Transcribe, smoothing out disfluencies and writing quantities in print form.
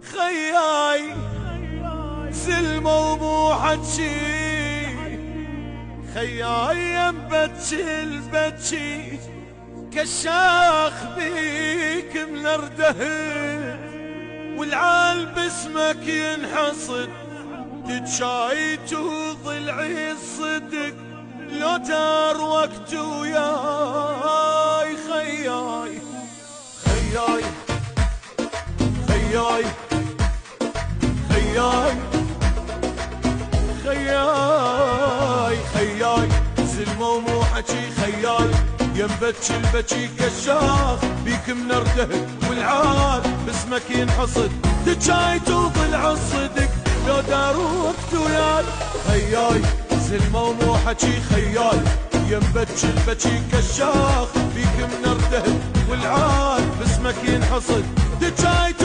خياي زلمة ومو حجي، خياي ينبتشي البتشي كشاخ بيك منرده، والعال باسمك ينحصد تجايت وضلعي الصدق لو دار وقت وياي. خياي خياي خياي خياي خياي خياي زلمة ومو حجي، خياي ينبتشي البتشي كشاخ بيك منرده، والعاد باسمك ينحصد تجايت وضلع الصدق لو دار وقت وياي. خياي زلمة ومو حجي، خياي ينبتشي البتشي كشاخ بيك منرده، والعاد باسمك ينحصد تجايت